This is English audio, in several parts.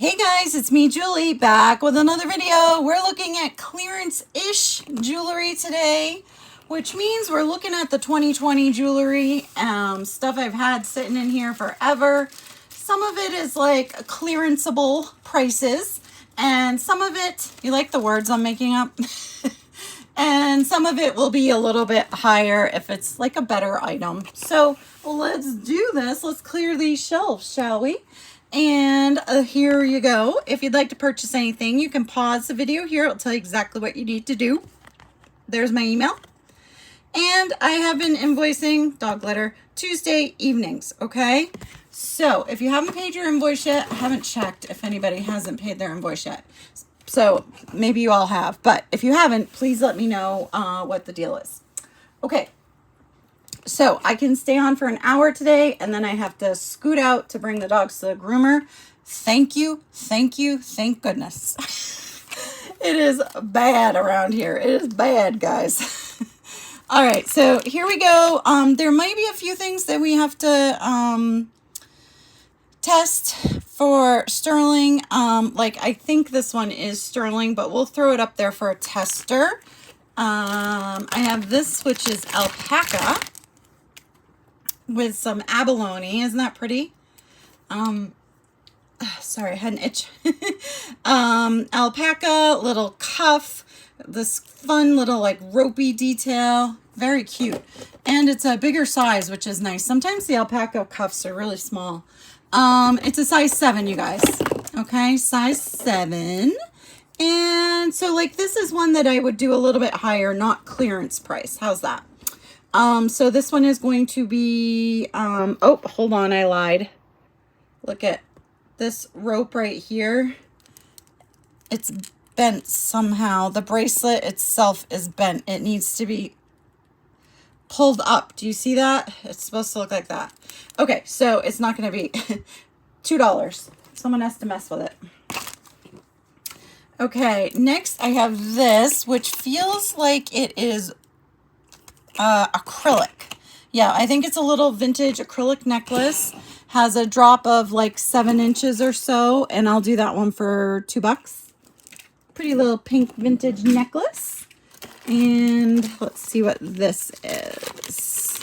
Hey guys, it's me, Julie, back with another video. We're looking at clearance-ish jewelry today, which means we're looking at the 2020 jewelry, stuff I've had sitting in here forever. Some of it is like clearanceable prices, and some of it, you like the words I'm making up? And some of it will be a little bit higher if it's like a better item. So let's do this. Let's clear these shelves, shall we? And here you go. If you'd like to purchase anything, you can pause the video here. It'll tell you exactly what you need to do. There's my email. And I have been invoicing dog litter Tuesday evenings, okay? So if you haven't paid your invoice yet, I haven't checked if anybody hasn't paid their invoice yet. So maybe you all have, but if you haven't, please let me know what the deal is. Okay. So I can stay on for an hour today, and then I have to scoot out to bring the dogs to the groomer. Thank you, thank goodness. It is bad around here. It is bad, guys. All right, so here we go. There might be a few things that we have to test for sterling. Like I think this one is sterling, but we'll throw it up there for a tester. I have this, which is alpaca, with some abalone. Isn't that pretty? Sorry, I had an itch. Alpaca, little cuff, this fun little like ropey detail. Very cute. And it's a bigger size, which is nice. Sometimes the alpaca cuffs are really small. It's a size 7, you guys. Okay, size 7. And so like this is one that I would do a little bit higher, not clearance price. How's that? So this one is going to be, oh, hold on, I lied. Look at this rope right here. It's bent somehow. The bracelet itself is bent. It needs to be pulled up. Do you see that? It's supposed to look like that. Okay, so it's not going to be $2. Someone has to mess with it. Okay, next I have this, which feels like it is acrylic. Yeah, I think it's a little vintage acrylic necklace. Has a drop of like 7 inches or so, and I'll do that one for $2. Pretty little pink vintage necklace. And let's see what this is.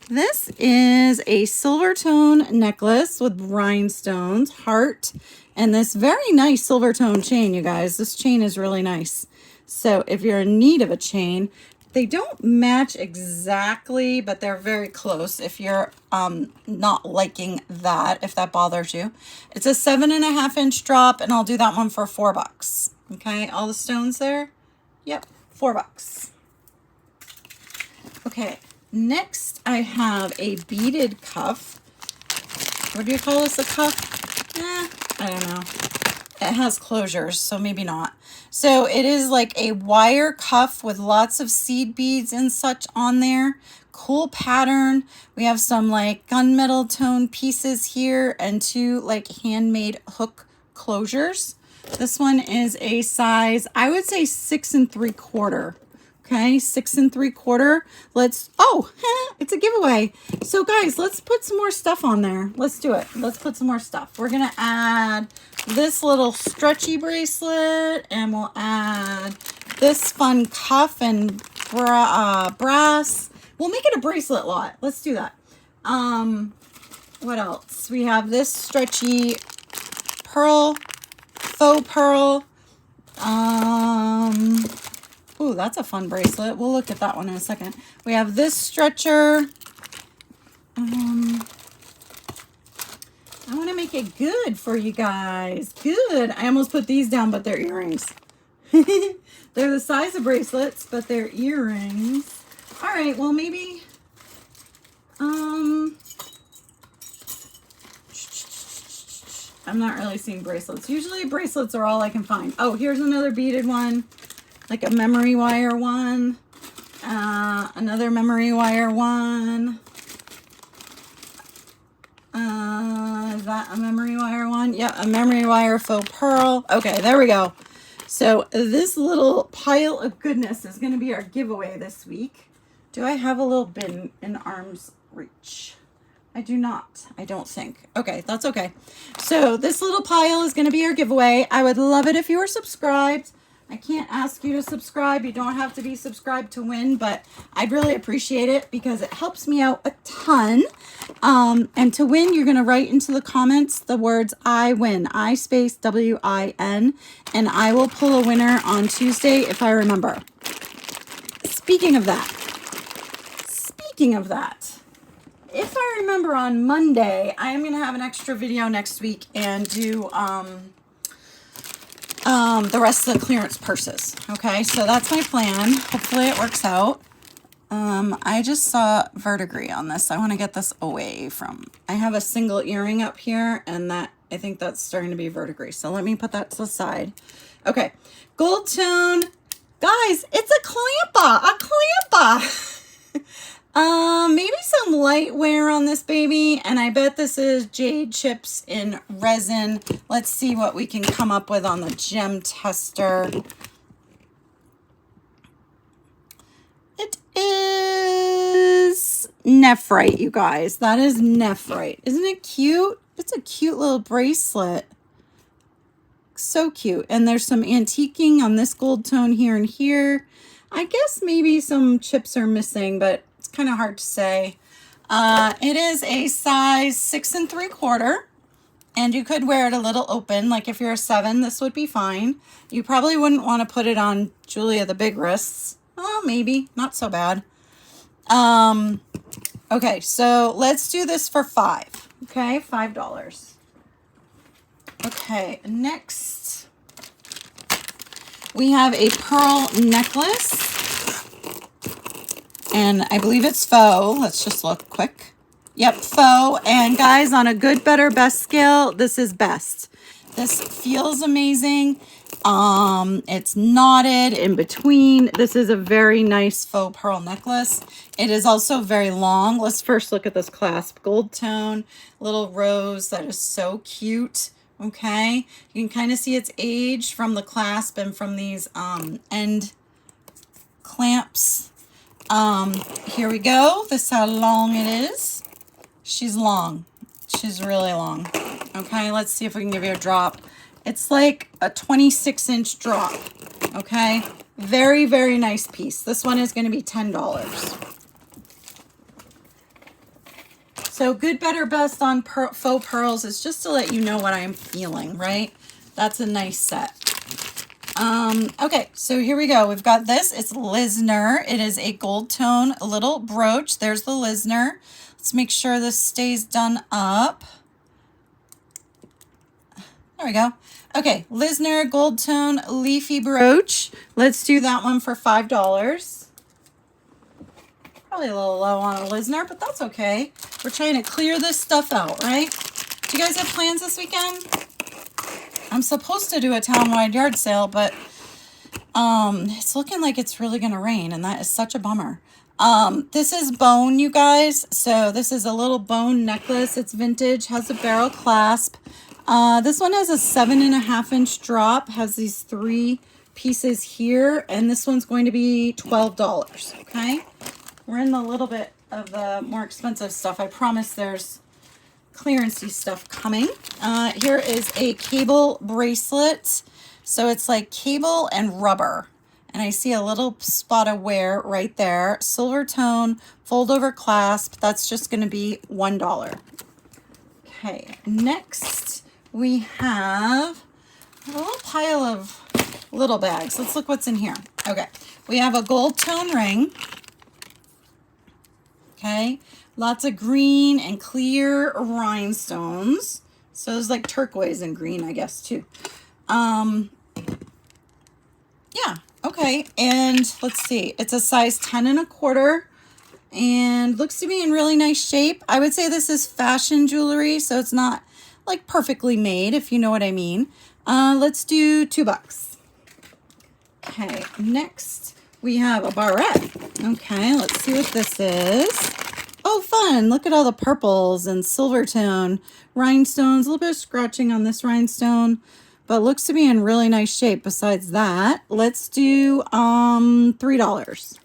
This is a silver tone necklace with rhinestones, heart, and this very nice silver tone chain, you guys. This chain is really nice. So if you're in need of a chain, they don't match exactly, but they're very close if you're not liking that, if that bothers you. It's a 7.5 inch drop, and I'll do that one for $4. Okay, all the stones there? Yep, $4. Okay, next I have a beaded cuff. What do you call this, a cuff? I don't know. It has closures, so maybe not. So it is like a wire cuff with lots of seed beads and such on there. Cool pattern. We have some like gunmetal tone pieces here and 2 like handmade hook closures. This one is a size, I would say 6 3/4. Okay, 6 3/4. Let's, oh, it's a giveaway. So guys, let's put some more stuff on there. Let's do it. Let's put some more stuff. We're going to add this little stretchy bracelet, and we'll add this fun cuff and brass. We'll make it a bracelet lot. Let's do that. What else? We have this stretchy pearl, faux pearl. Ooh, that's a fun bracelet. We'll look at that one in a second. We have this stretcher. I want to make it good for you guys. Good. I almost put these down, but they're earrings. They're the size of bracelets, but they're earrings. All right, well, maybe... I'm not really seeing bracelets. Usually bracelets are all I can find. Oh, here's another beaded one. Like a memory wire one. Another memory wire one. Is that a memory wire one? Yeah, a memory wire faux pearl. Okay, there we go. So this little pile of goodness is going to be our giveaway this week. Do I have a little bin in arm's reach? I do not. I don't think. Okay, that's okay. So this little pile is going to be our giveaway. I would love it if you were subscribed. I can't ask you to subscribe. You don't have to be subscribed to win, but I'd really appreciate it because it helps me out a ton. And to win, you're going to write into the comments the words I win, I space W-I-N, and I will pull a winner on Tuesday if I remember. Speaking of that, if I remember on Monday, I am going to have an extra video next week and do the rest of the clearance purses. Okay, so that's my plan. Hopefully it works out. I just saw verdigris on this. I want to get this away from, I have a single earring up here and that, I think that's starting to be verdigris. So let me put that to the side. Okay, gold tone. Guys, it's a clampa. Maybe some light wear on this baby, and I bet this is jade chips in resin. Let's see what we can come up with on the gem tester. It is nephrite, you guys. That is nephrite. Isn't it cute? It's a cute little bracelet. So cute. And there's some antiquing on this gold tone here and here. I guess maybe some chips are missing, but it's kind of hard to say. It is a size 6 3/4, and you could wear it a little open. Like if you're a 7, this would be fine. You probably wouldn't want to put it on Julia the big wrists. Oh, maybe not so bad. Okay, so let's do this for $5. Okay, $5. Okay, next we have a pearl necklace. And I believe it's faux. Let's just look quick. Yep, faux. And guys, on a good, better, best scale, this is best. This feels amazing. It's knotted in between. This is a very nice faux pearl necklace. It is also very long. Let's first look at this clasp. Gold tone, little rose. That is so cute. Okay. You can kind of see its age from the clasp and from these end clamps. Here we go. This is how long it is. She's long. She's really long. Okay, let's see if we can give you a drop. It's like a 26-inch drop. Okay, very, very nice piece. This one is going to be $10. So good, better, best on faux pearls is just to let you know what I am feeling, right? That's a nice set. Okay, so here we go. We've got this. It's Lisner. It is a gold tone, a little brooch. There's the Lisner. Let's make sure this stays done up. There we go. Okay, Lisner gold tone leafy brooch. Let's do that one for $5. Probably a little low on a Lisner, but that's okay. We're trying to clear this stuff out, right? Do you guys have plans this weekend? I'm supposed to do a town-wide yard sale, but it's looking like it's really going to rain, and that is such a bummer. This is bone, you guys. So this is a little bone necklace. It's vintage, has a barrel clasp. This one has a 7.5-inch drop, has these 3 pieces here, and this one's going to be $12, okay? We're in a little bit of the more expensive stuff. I promise there's clearancey stuff coming. Here is a cable bracelet. So it's like cable and rubber. And I see a little spot of wear right there. Silver tone, fold over clasp. That's just going to be $1. Okay, next we have a little pile of little bags. Let's look what's in here. Okay, we have a gold tone ring. Okay, lots of green and clear rhinestones. So it's like turquoise and green, I guess, too. Yeah, okay. And let's see. It's a size 10 1/4 and looks to be in really nice shape. I would say this is fashion jewelry, so it's not like perfectly made, if you know what I mean. Let's do $2. Okay, next we have a barrette. Okay, let's see what this is. Oh, fun. Look at all the purples and silver tone rhinestones. A little bit of scratching on this rhinestone, but looks to be in really nice shape besides that. Let's do $3.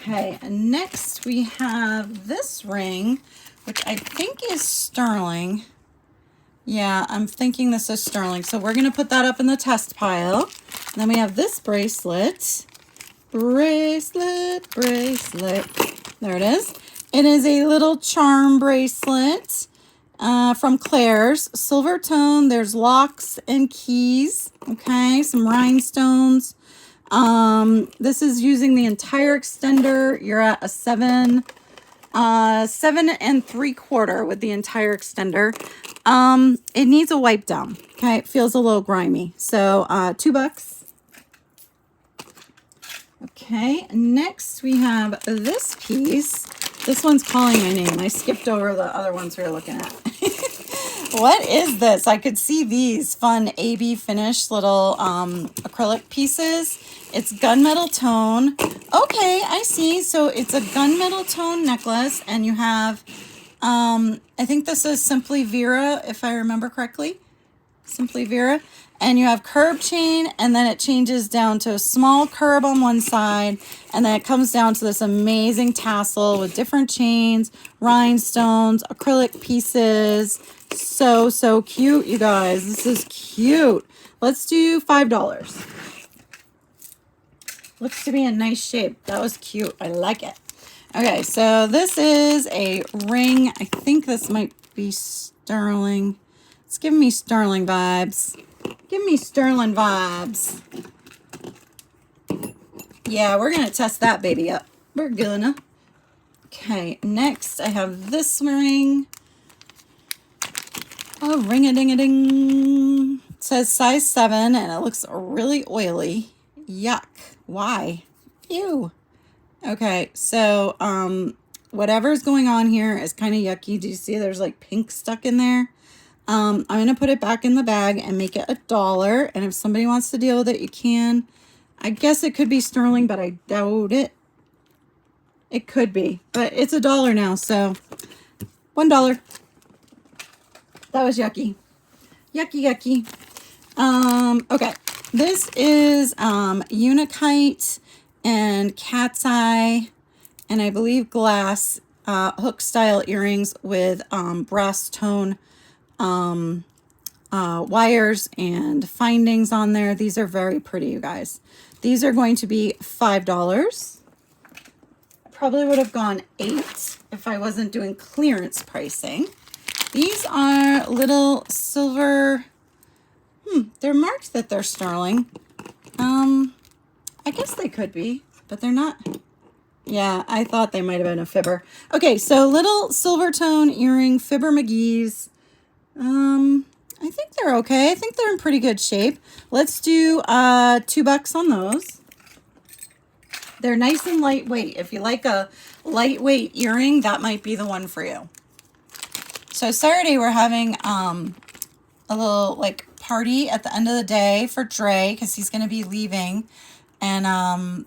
Okay, and next we have this ring, which I think is sterling. Yeah, I'm thinking this is sterling. So we're going to put that up in the test pile. And then we have this bracelet. Bracelet. There it is. It is a little charm bracelet from Claire's. Silver tone. There's locks and keys. Okay, some rhinestones. This is using the entire extender. You're at a 7 3/4 with the entire extender. It needs a wipe down. Okay, it feels a little grimy. So $2. Okay, next we have this piece. This one's calling my name. I skipped over the other ones we were looking at. What is this? I could see these fun AB finish little acrylic pieces. It's gunmetal tone. Okay, I see. So it's a gunmetal tone necklace, and you have, I think this is Simply Vera, if I remember correctly. Simply Vera. And you have curb chain, and then it changes down to a small curb on one side, and then it comes down to this amazing tassel with different chains, rhinestones, acrylic pieces. So, so cute, you guys. This is cute. Let's do $5. Looks to be in nice shape. That was cute. I like it. Okay, so this is a ring. I think this might be sterling. It's giving me sterling vibes. Give me sterling vibes. Yeah, we're going to test that baby up. We're gonna. Okay, next I have this ring. Oh, ring-a-ding-a-ding. It says size 7, and it looks really oily. Yuck. Why? Ew. Okay, so whatever's going on here is kind of yucky. Do you see there's like pink stuck in there? I'm going to put it back in the bag and make it $1. And if somebody wants to deal with it, you can. I guess it could be sterling, but I doubt it. It could be, but it's $1 now, so $1. That was yucky. Yucky. Okay. This is Unikite and Cat's Eye, and I believe glass hook style earrings with brass tone wires and findings on there. These are very pretty, you guys. These are going to be $5. I probably would have gone $8 if I wasn't doing clearance pricing. These are little silver. They're marked that they're sterling. I guess they could be, but they're not. Yeah, I thought they might have been a fibber. Okay, so little silver tone earring, Fibber McGee's. I think they're okay. I think they're in pretty good shape. Let's do $2 on those. They're nice and lightweight. If you like a lightweight earring, that might be the one for you. So Saturday we're having a little like party at the end of the day for Dre because he's going to be leaving, and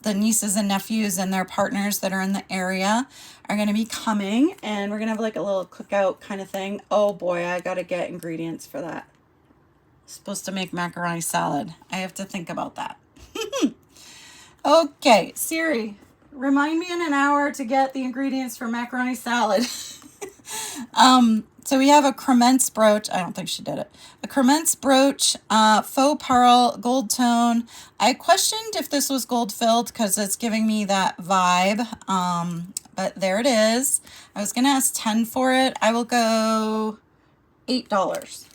the nieces and nephews and their partners that are in the area are going to be coming, and we're going to have like a little cookout kind of thing. Oh boy, I got to get ingredients for that. Supposed to make macaroni salad. I have to think about that. Okay, Siri, remind me in an hour to get the ingredients for macaroni salad. So we have a cremence brooch. I don't think she did it. A cremence brooch, faux pearl, gold tone. I questioned if this was gold filled because it's giving me that vibe. But there it is. I was going to ask 10 for it. I will go $8.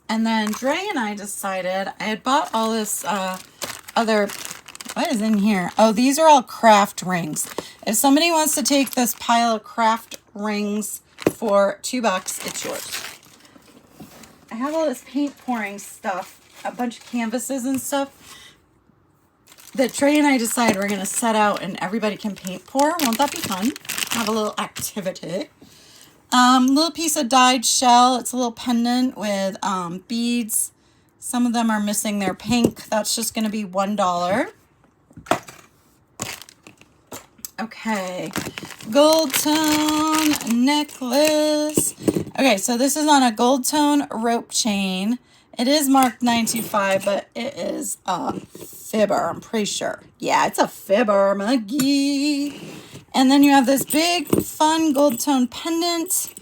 And then Dre and I decided I had bought all this other, what is in here? Oh, these are all craft rings. If somebody wants to take this pile of craft rings for $2, it's yours. I have all this paint pouring stuff, a bunch of canvases and stuff that Trey and I decided we're going to set out and everybody can paint pour. Won't that be fun? Have a little activity. Little piece of dyed shell. It's a little pendant with beads. Some of them are missing their pink. That's just going to be $1. Okay, gold tone necklace. Okay, so this is on a gold tone rope chain. It is marked 925, but it is a fibber, I'm pretty sure. Yeah, it's a fibber, McGee. And then you have this big, fun gold tone pendant.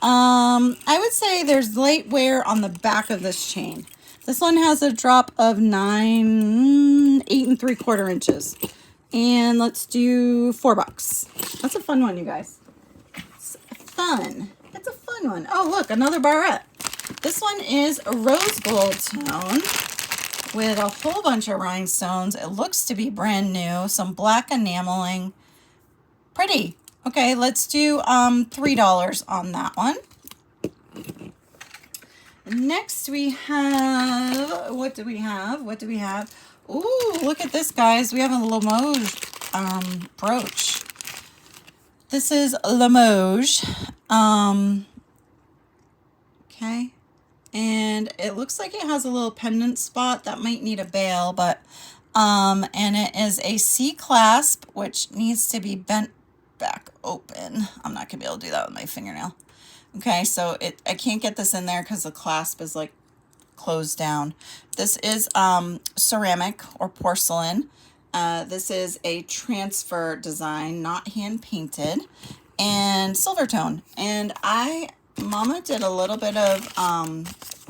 I would say there's light wear on the back of this chain. This one has a drop of 8 3/4 inches. And let's do $4. That's a fun one, you guys. It's fun. It's a fun one. Oh, look, another barrette. This one is a rose gold tone with a whole bunch of rhinestones. It looks to be brand new. Some black enameling. Pretty. Okay, let's do $3 on that one. Next we have, what do we have? Ooh, look at this, guys. We have a Limoges brooch. This is Limoges. Okay. And it looks like it has a little pendant spot that might need a bail, but and it is a C clasp, which needs to be bent back open. I'm not gonna be able to do that with my fingernail. Okay, so I can't get this in there because the clasp is like closed down. This is ceramic or porcelain. This is a transfer design, not hand painted, and silver tone. And Mama did a little bit of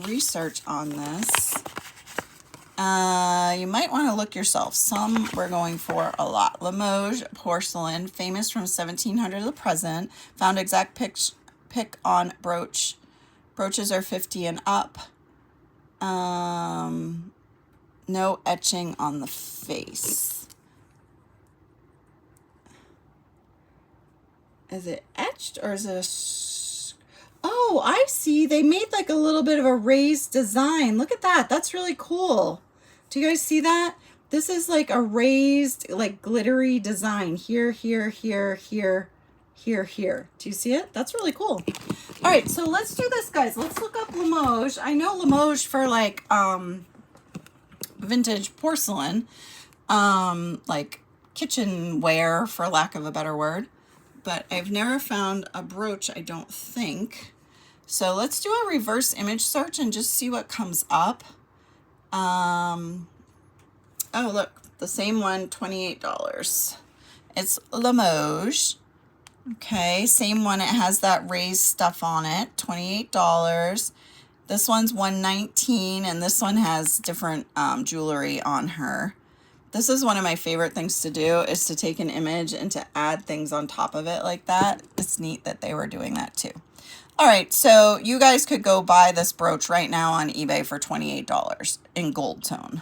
research on this. You might want to look yourself. Some we're going for a lot. Limoges porcelain, famous from 1700 to the present. Found exact pick on brooch. Brooches are 50 and up. No etching on the face. Is it etched or is it a... Oh, I see. They made like a little bit of a raised design. Look at that. That's really cool. Do you guys see that? This is like a raised, like glittery design. Here, here, here, here, here, here. Do you see it? That's really cool. All right, so let's do this, guys. Let's look up Limoges. I know Limoges for like vintage porcelain, like kitchenware, for lack of a better word. But I've never found a brooch, I don't think. So let's do a reverse image search and just see what comes up. Oh, look, the same one, $28. It's Limoges. Okay, same one. It has that raised stuff on it, $28. This one's $119, and this one has different jewelry on her. This is one of my favorite things to do, is to take an image and to add things on top of it like that. It's neat that they were doing that too. All right, so you guys could go buy this brooch right now on eBay for $28 in gold tone.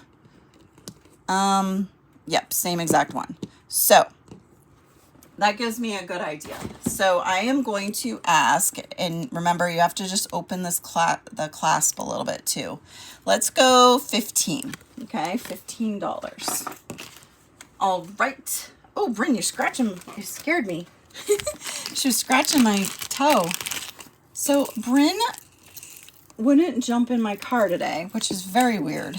Yep, same exact one. So that gives me a good idea. So I am going to ask, and remember, you have to just open this the clasp a little bit too. Let's go 15. Okay, $15. All right. Oh, Bryn, you're scratching. You scared me. She was scratching my toe. So Bryn wouldn't jump in my car today, which is very weird.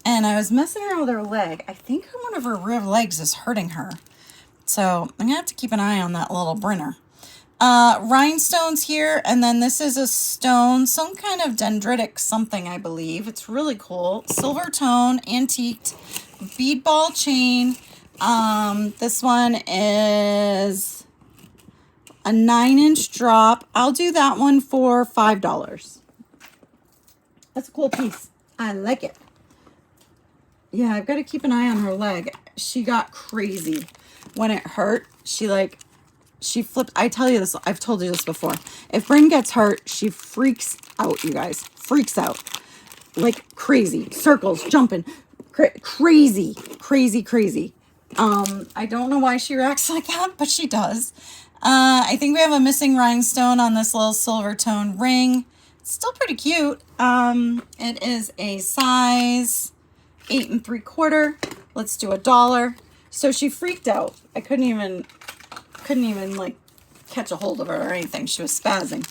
And I was messing around with her leg. I think one of her rear legs is hurting her. So I'm going to have to keep an eye on that little Brenner. Rhinestones here, and then this is a stone, some kind of dendritic something, I believe. It's really cool. Silver tone, antiqued, bead ball chain. This one is a 9-inch drop. I'll do that one for $5. That's a cool piece. I like it. Yeah, I've got to keep an eye on her leg. She got crazy. When it hurt, she flipped. I tell you this, I've told you this before. If Bryn gets hurt, she freaks out, you guys. Freaks out. Like crazy. Circles, jumping. Crazy. Crazy, crazy. I don't know why she reacts like that, but she does. I think we have a missing rhinestone on this little silver tone ring. It's still pretty cute. It is a size 8 3/4. Let's do $1. So she freaked out. I couldn't even like catch a hold of her or anything. She was spazzing.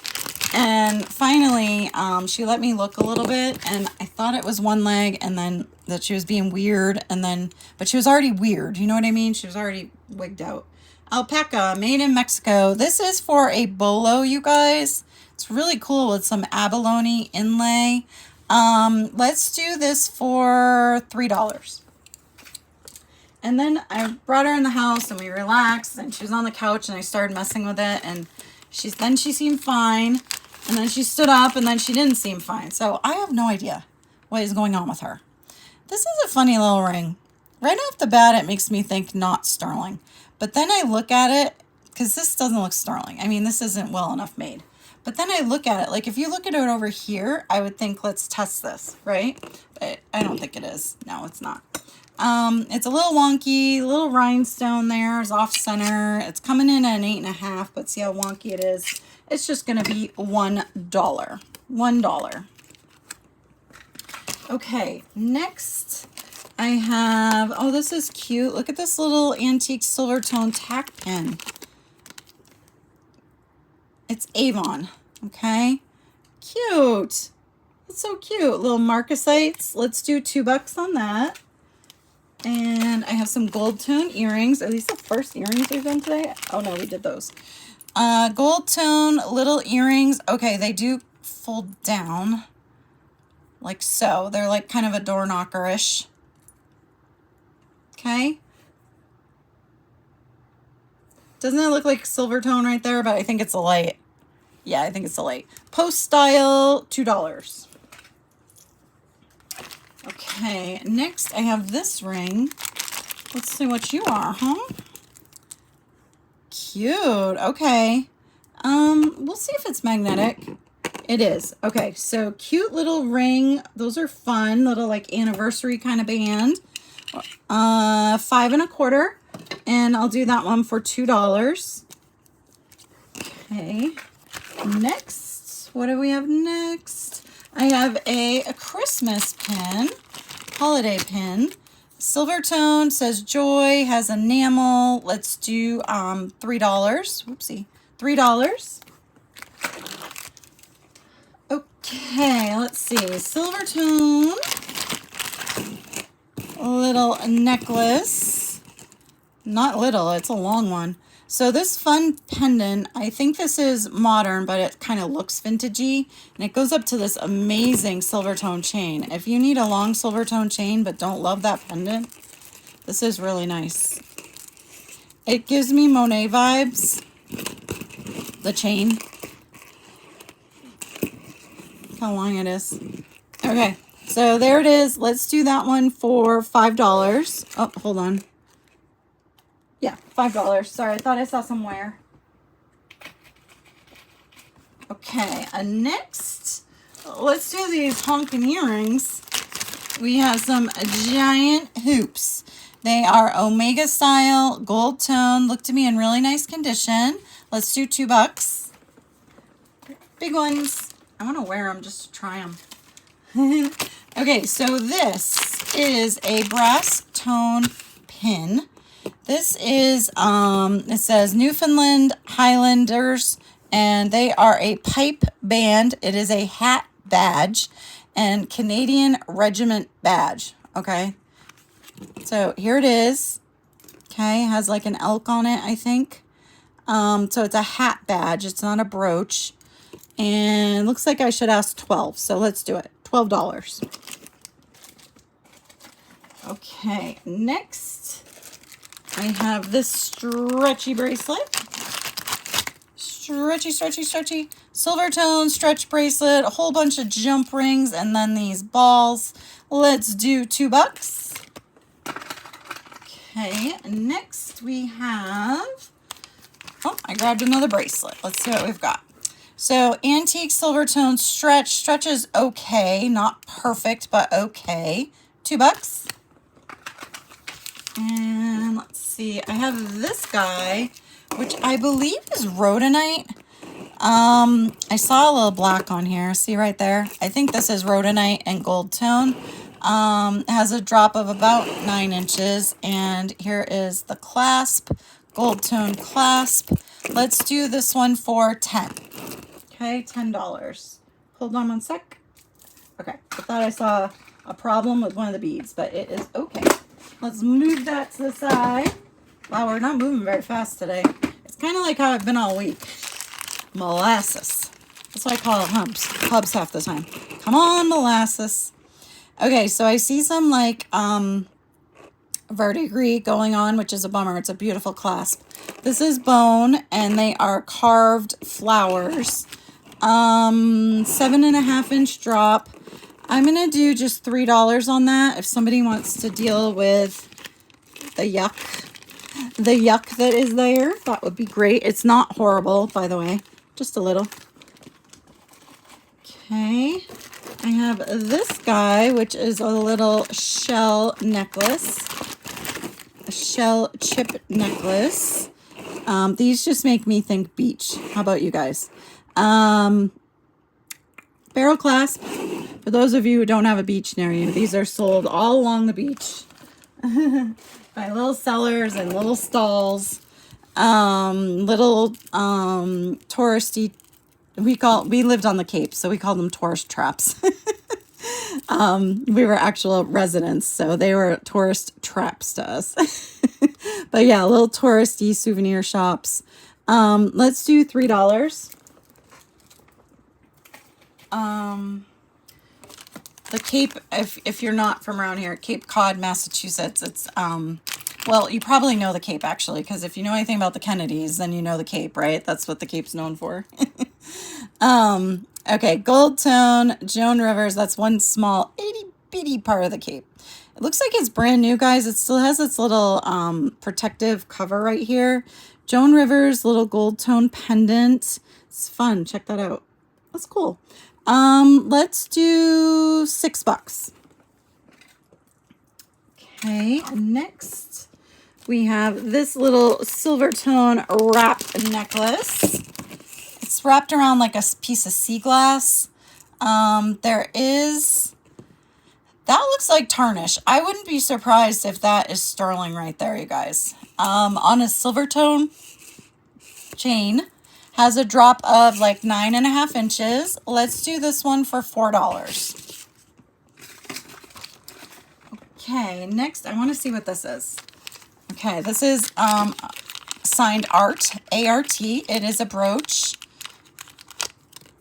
And finally, she let me look a little bit, and I thought it was one leg, and then that she was being weird, but she was already weird. You know what I mean? She was already wigged out. Alpaca, made in Mexico. This is for a bolo, you guys. It's really cool with some abalone inlay. Let's do this for $3. And then I brought her in the house and we relaxed and she was on the couch and I started messing with it and she seemed fine. And then she stood up and then she didn't seem fine. So I have no idea what is going on with her. This is a funny little ring. Right off the bat, it makes me think not sterling. But then I look at it, because this doesn't look sterling. I mean, this isn't well enough made. But then I look at it, like if you look at it over here, I would think, let's test this, right? But I don't think it is. No, it's not. It's a little wonky, little rhinestone there is off center. It's coming in at an 8.5, but see how wonky it is? It's just going to be $1. $1. Okay, next I have, oh, this is cute. Look at this little antique silver tone tack pen. It's Avon, okay? Cute. It's so cute. Little marcasites. Let's do $2 on that. And I have some gold tone earrings. Are these the first earrings we've done today? Oh, no, we did those. Gold tone little earrings. Okay, they do fold down like so. They're like kind of a door knocker-ish. Okay. Doesn't it look like silver tone right there? But I think it's a light. Yeah, I think it's a light. Post style, $2. Okay, next I have this ring. Let's see what you are, huh? Cute. Okay. We'll see if it's magnetic. It is. Okay, so cute little ring. Those are fun. Little like anniversary kind of band. 5 1/4. And I'll do that one for $2. Okay. Next, what do we have next? I have a Christmas pin, holiday pin. Silver tone, says joy, has enamel. Let's do $3. Whoopsie. $3. Okay, let's see. Silver tone. Little necklace. Not little, it's a long one. So this fun pendant, I think this is modern, but it kind of looks vintagey. And it goes up to this amazing silver tone chain. If you need a long silver tone chain but don't love that pendant, this is really nice. It gives me Monet vibes, the chain. Look how long it is. Okay, so there it is. Let's do that one for $5. Oh, hold on. Yeah, $5. Sorry, I thought I saw some wire. Okay, next, let's do these honking earrings. We have some giant hoops. They are Omega style, gold tone. Look to me in really nice condition. Let's do $2. Big ones. I want to wear them just to try them. Okay, so this is a brass tone pin. This is, it says Newfoundland Highlanders, and they are a pipe band. It is a hat badge and Canadian Regiment badge. Okay. So here it is. Okay. It has like an elk on it, I think. So it's a hat badge. It's not a brooch. And looks like I should ask 12. So let's do it. $12. Okay. Next, I have this stretchy bracelet. Stretchy, stretchy, stretchy. Silver tone stretch bracelet. A whole bunch of jump rings. And then these balls. Let's do $2. Okay. Next we have... Oh, I grabbed another bracelet. Let's see what we've got. So antique silver tone stretch. Stretch is okay. Not perfect, but okay. $2. And let's see, I have this guy, which I believe is rhodonite. I saw a little black on here. See right there? I think this is rhodonite and gold tone. It has a drop of about 9 inches. And here is the clasp, gold tone clasp. Let's do this one for 10. Okay, $10. Hold on one sec. Okay, I thought I saw a problem with one of the beads, but it is okay. Let's move that to the side. Wow, we're not moving very fast today. It's kind of like how I've been all week. Molasses. That's why I call it hubs half the time. Come on, molasses. Okay, so I see some like verdigris going on, which is a bummer. It's a beautiful clasp. This is bone, and they are carved flowers. 7.5-inch drop. I'm gonna do just $3 on that. If somebody wants to deal with the yuck that is there, that would be great. It's not horrible, by the way, just a little. Okay, I have this guy, which is a little shell necklace, a shell chip necklace. These just make me think beach. How about you guys? Barrel clasp. For those of you who don't have a beach near you, these are sold all along the beach by little sellers and little stalls. Little touristy. We lived on the Cape, so we called them tourist traps. We were actual residents, so they were tourist traps to us. But yeah, little touristy souvenir shops. Let's do $3. The Cape, if you're not from around here, Cape Cod, Massachusetts, it's, well, you probably know the Cape, actually, because if you know anything about the Kennedys, then you know the Cape, right? That's what the Cape's known for. Okay, Gold Tone, Joan Rivers, that's one small itty-bitty part of the Cape. It looks like it's brand new, guys. It still has its little protective cover right here. Joan Rivers, little gold tone pendant. It's fun. Check that out. That's cool. Let's do $6. Okay, next we have this little silver tone wrap necklace. It's wrapped around like a piece of sea glass. That looks like tarnish. I wouldn't be surprised if that is sterling right there, you guys. On a silver tone chain. Has a drop of like 9.5 inches. Let's do this one for $4. Okay, next I want to see what this is. Okay, this is signed Art, A-R-T. It is a brooch.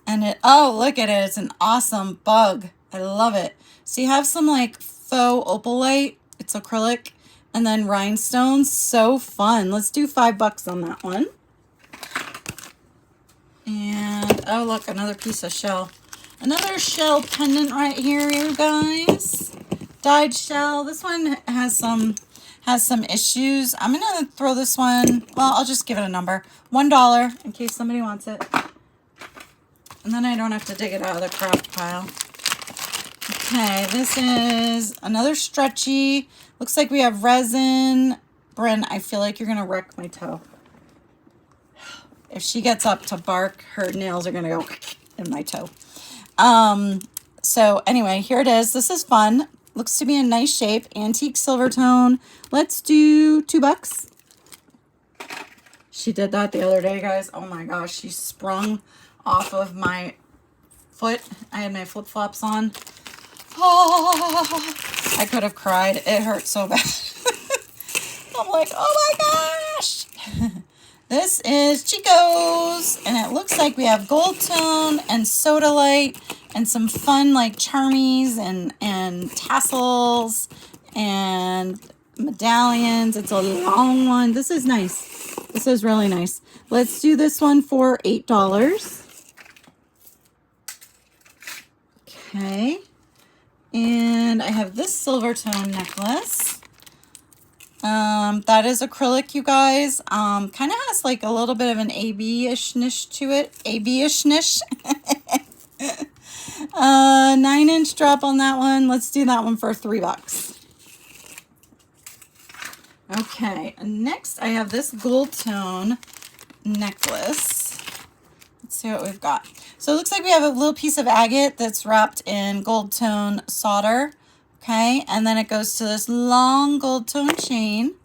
And oh, look at it. It's an awesome bug. I love it. So you have some like faux opalite. It's acrylic. And then rhinestones. So fun. Let's do $5 on that one. And, oh, look, another piece of shell. Another shell pendant right here, you guys. Dyed shell. This one has some issues. I'm going to throw this one, well, I'll just give it a number. $1 in case somebody wants it. And then I don't have to dig it out of the craft pile. Okay, this is another stretchy. Looks like we have resin. Bryn, I feel like you're going to wreck my toe. If she gets up to bark, her nails are going to go in my toe. So anyway, here it is. This is fun. Looks to be in nice shape. Antique silver tone. Let's do $2. She did that the other day, guys. Oh my gosh. She sprung off of my foot. I had my flip-flops on. Oh, I could have cried. It hurt so bad. I'm like, oh my gosh. This is Chico's, and it looks like we have gold tone and sodalite and some fun like charmies and tassels and medallions. It's a long one. This is nice. This is really nice. Let's do this one for $8. Okay. And I have this silver tone necklace. That is acrylic, you guys. Kind of has like a little bit of an AB-ish-nish to it. AB-ish-nish. 9-inch drop on that one. Let's do that one for $3. Okay, next I have this gold tone necklace. Let's see what we've got. So it looks like we have a little piece of agate that's wrapped in gold tone solder. Okay, and then it goes to this long gold tone chain.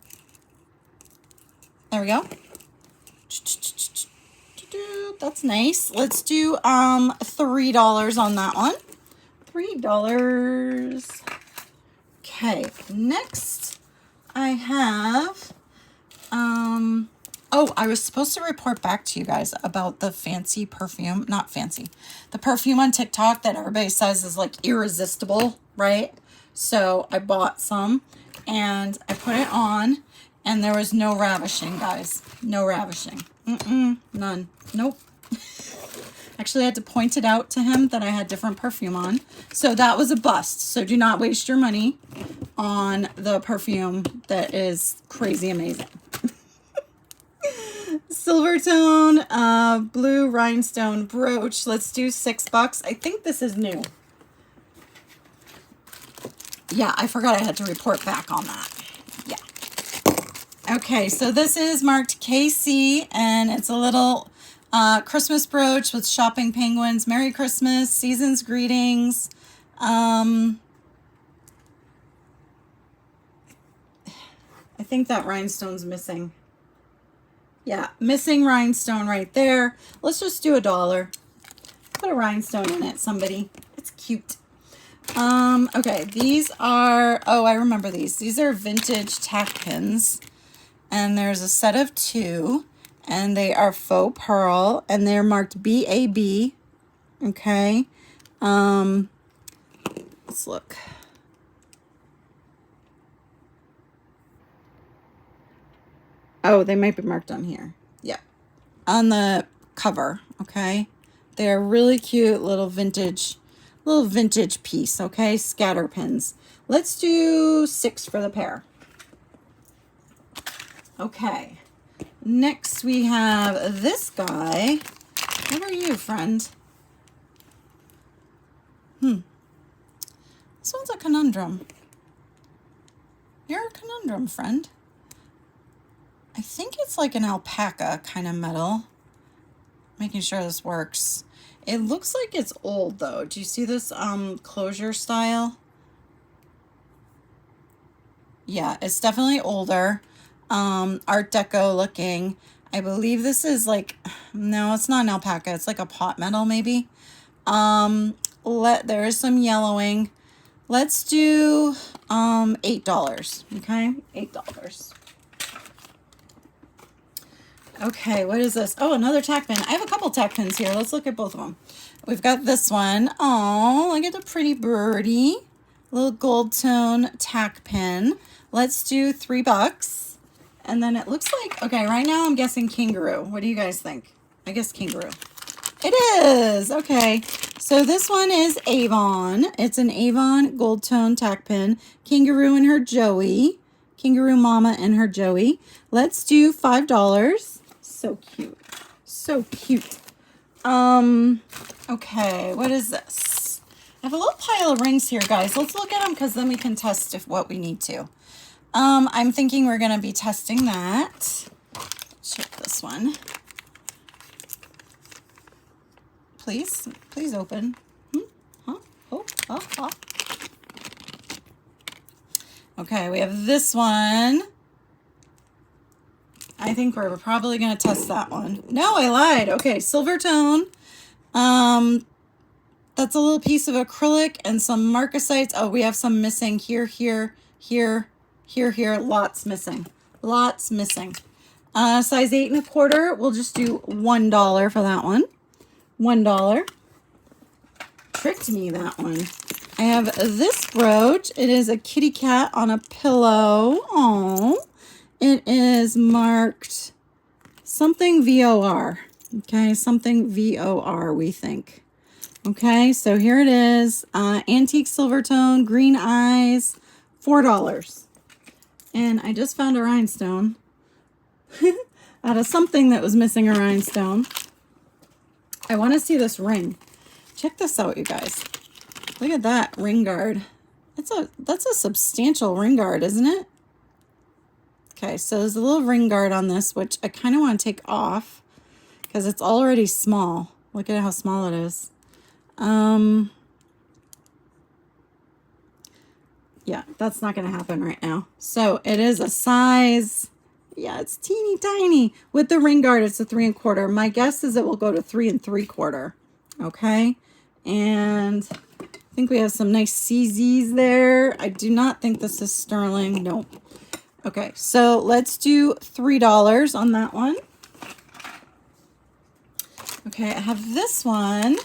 There we go. That's nice. Let's do $3 on that one. $3. Okay, next I have Oh, I was supposed to report back to you guys about the fancy perfume, not fancy, the perfume on TikTok that everybody says is like irresistible, right? So I bought some and I put it on and there was no ravishing, guys. No ravishing. None. Nope. Actually, I had to point it out to him that I had different perfume on. So that was a bust. So do not waste your money on the perfume that is crazy amazing. Silvertone, blue rhinestone brooch. Let's do $6. I think this is new. Yeah, I forgot I had to report back on that. Yeah. Okay, so this is marked KC, and it's a little Christmas brooch with shopping penguins. Merry Christmas, season's greetings. I think that rhinestone's missing. Yeah, missing rhinestone right there. Let's just do $1. Put a rhinestone in it, somebody. It's cute. Okay, these are, oh, I remember these. These are vintage tack pins. And there's a set of 2. And they are faux pearl. And they're marked BAB. Okay. Let's look. Oh, they might be marked on here. Yeah. On the cover, okay? They're really cute little vintage piece, okay? Scatter pins. Let's do 6 for the pair. Okay. Next we have this guy. What are you, friend? This one's a conundrum. You're a conundrum, friend. I think it's like an alpaca kind of metal. Making sure this works. It looks like it's old though. Do you see this closure style? Yeah, it's definitely older. Art Deco looking. I believe this is like, no, it's not an alpaca. It's like a pot metal maybe. There is some yellowing. Let's do $8. Okay, $8. Okay, what is this? Oh, another tack pin. I have a couple tack pins here. Let's look at both of them. We've got this one. Oh, look at the pretty birdie. Little gold tone tack pin. Let's do $3. And then it looks like, okay, right now I'm guessing kangaroo. What do you guys think? I guess kangaroo. It is. Okay. So this one is Avon. It's an Avon gold tone tack pin. Kangaroo and her Joey. Kangaroo Mama and her Joey. Let's do $5. So cute. So cute. Okay, what is this? I have a little pile of rings here, guys. Let's look at them because then we can test what we need to. I'm thinking we're going to be testing that. Check this one. Please open. Huh? Oh. Okay, we have this one. I think we're probably going to test that one. No, I lied. Okay, Silvertone. That's a little piece of acrylic and some marcasites. Oh, we have some missing here. Lots missing. Size 8 1/4. We'll just do $1 for that one. $1. Tricked me, that one. I have this brooch. It is a kitty cat on a pillow. Oh, it is marked something VOR. Okay, something VOR, we think. Okay, so here it is. Antique Silvertone, green eyes, $4. And I just found a rhinestone out of something that was missing a rhinestone. I want to see this ring. Check this out, you guys. Look at that ring guard. That's a substantial ring guard, isn't it? Okay, so there's a little ring guard on this, which I kind of want to take off because it's already small. Look at how small it is. Yeah, that's not going to happen right now. So it is a size, yeah, it's teeny tiny. With the ring guard, it's a 3 1/4. My guess is it will go to 3 3/4. Okay, and I think we have some nice CZs there. I do not think this is sterling. Nope. Okay, so let's do $3 on that one. Okay, I have this one.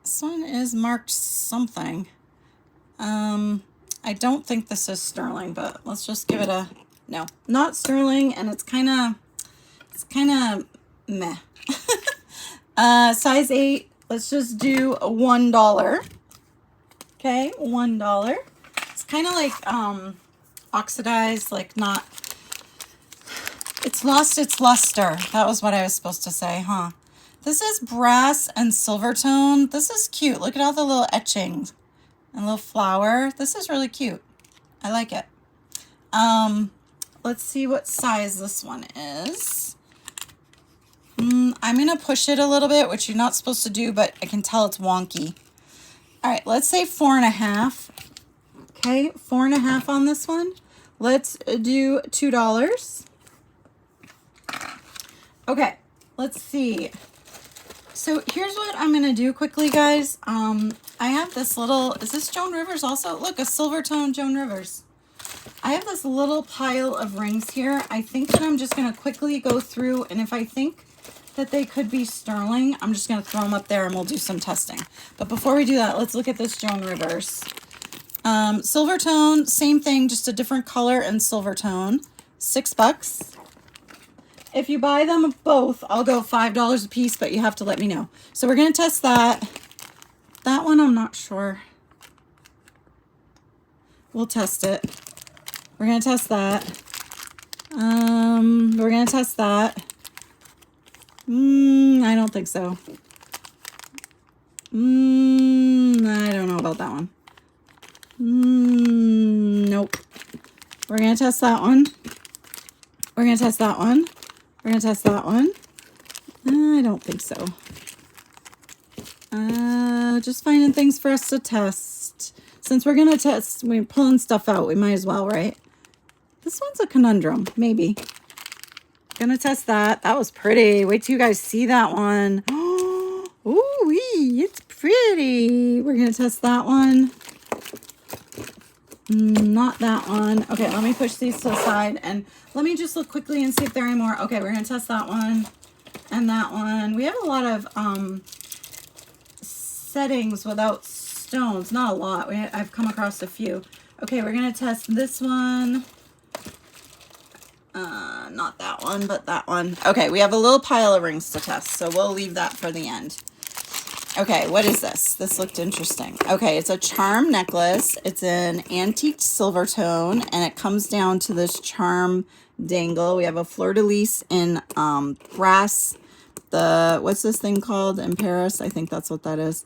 This one is marked something. I don't think this is sterling, but let's just give it a no. Not sterling, and it's kind of meh. Size 8. Let's just do $1. Okay, $1. It's kind of like oxidized, like not. It's lost its luster. That was what I was supposed to say, huh? This is brass and silver tone. This is cute. Look at all the little etchings and little flower. This is really cute. I like it. Let's see what size this one is. I'm going to push it a little bit, which you're not supposed to do, but I can tell it's wonky. All right, let's say 4.5. Okay, 4.5 on this one. Let's do $2. Okay, let's see. So here's what I'm going to do quickly, guys. I have this little, is this Joan Rivers also? Look, a silver tone Joan Rivers. I have this little pile of rings here. I think that I'm just going to quickly go through, and if I think that they could be sterling, I'm just going to throw them up there and we'll do some testing. But before we do that, let's look at this Joan Rivers. Silver tone, same thing, just a different color and silver tone. $6. If you buy them both, I'll go $5 a piece, but you have to let me know. So we're going to test that. That one, I'm not sure. We'll test it. We're going to test that. We're going to test that. I don't think so. I don't know about that one. Nope. We're going to test that one. We're going to test that one. We're going to test that one. I don't think so. Just finding things for us to test. Since we're going to test, we're pulling stuff out. We might as well, right? This one's a conundrum. Maybe. Gonna test that. That was pretty. Wait till you guys see that one. Ooh-wee, it's pretty. We're gonna test that one. Not that one. Okay, let me push these to the side and let me just look quickly and see if there are any more. Okay, we're gonna test that one and that one. We have a lot of settings without stones. Not a lot. I've come across a few. Okay, we're gonna test this one. Not that one, but that one. Okay, we have a little pile of rings to test, so we'll leave that for the end. Okay, what is this? This looked interesting. Okay, it's a charm necklace. It's an antique silver tone, and it comes down to this charm dangle. We have a fleur-de-lis in brass. What's this thing called in Paris? I think that's what that is.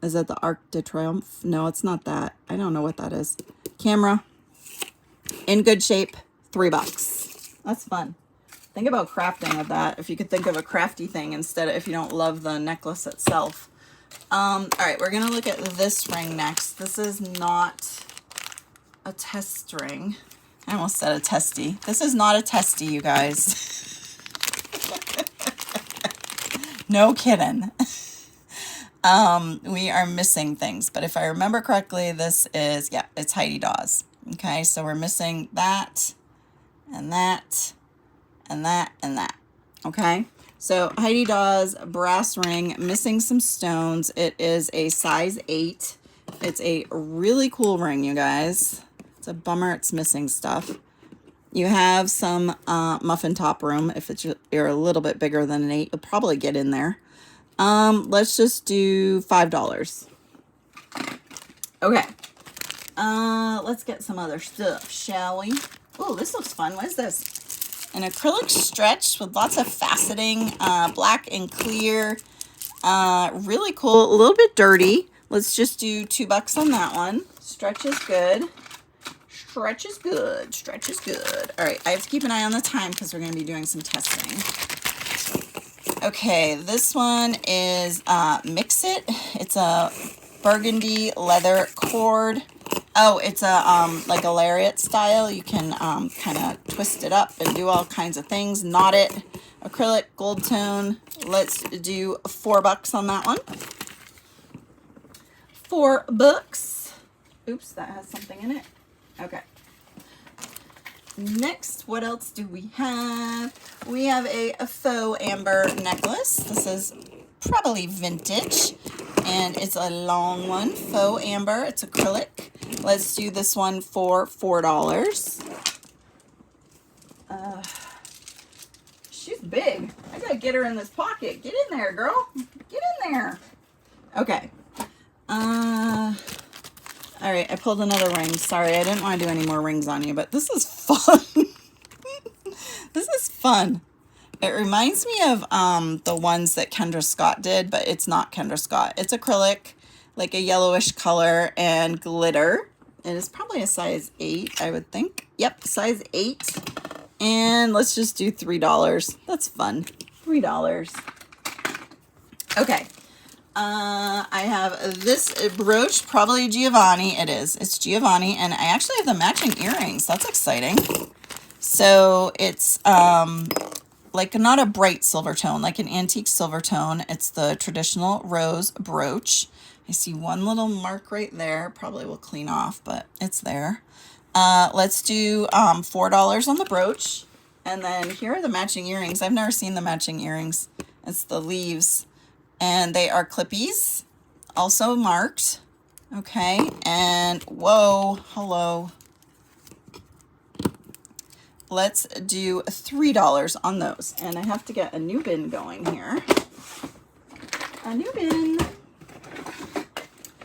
Is that the Arc de Triomphe? No, it's not that. I don't know what that is. Camera. In good shape. $3. That's fun. Think about crafting with that. If you could think of a crafty thing instead of if you don't love the necklace itself. All right, we're gonna look at this ring next. This is not a test ring. I almost said a testy. This is not a testy, you guys. No kidding. We are missing things, but if I remember correctly, this is, yeah, it's Heidi Daws. Okay, so we're missing that and that and that and that. Okay, so Heidi Daws brass ring, missing some stones. It is a size 8. It's a really cool ring, you guys. It's a bummer it's missing stuff. You have some muffin top room. If you're a little bit bigger than an 8, you'll probably get in there. Let's just do $5. Okay. Let's get some other stuff, shall we? Oh, this looks fun. What is this? An acrylic stretch with lots of faceting, black and clear. Really cool. A little bit dirty. Let's just do $2 on that one. Stretch is good. Stretch is good. Stretch is good. All right, I have to keep an eye on the time because we're going to be doing some testing. Okay, this one is Mix It. It's a burgundy leather cord. Oh, it's a like a lariat style. You can kind of twist it up and do all kinds of things. Knot it. Acrylic, gold tone. Let's do $4 on that one. $4. Oops, that has something in it. Okay. Next, what else do we have? We have a faux amber necklace. This is probably vintage, and it's a long one. Faux amber. It's acrylic. Let's do this one for $4. She's big. I gotta get her in this pocket. Get in there, girl. Get in there. Okay. All right, I pulled another ring. Sorry, I didn't want to do any more rings on you, but this is fun. This is fun. It reminds me of the ones that Kendra Scott did, but it's not Kendra Scott. It's acrylic, like a yellowish color, and glitter. It is probably a size 8, I would think. Yep, size 8. And let's just do $3. That's fun. $3. Okay. I have this brooch, probably Giovanni. It is. It's Giovanni, and I actually have the matching earrings. That's exciting. So it's like not a bright silver tone, like an antique silver tone. It's the traditional rose brooch. I see one little mark right there. Probably will clean off, but it's there. Let's do $4 on the brooch. And then here are the matching earrings. I've never seen the matching earrings. It's the leaves. And they are clippies, also marked. Okay, and whoa, hello. Let's do $3 on those. And I have to get a new bin going here. A new bin.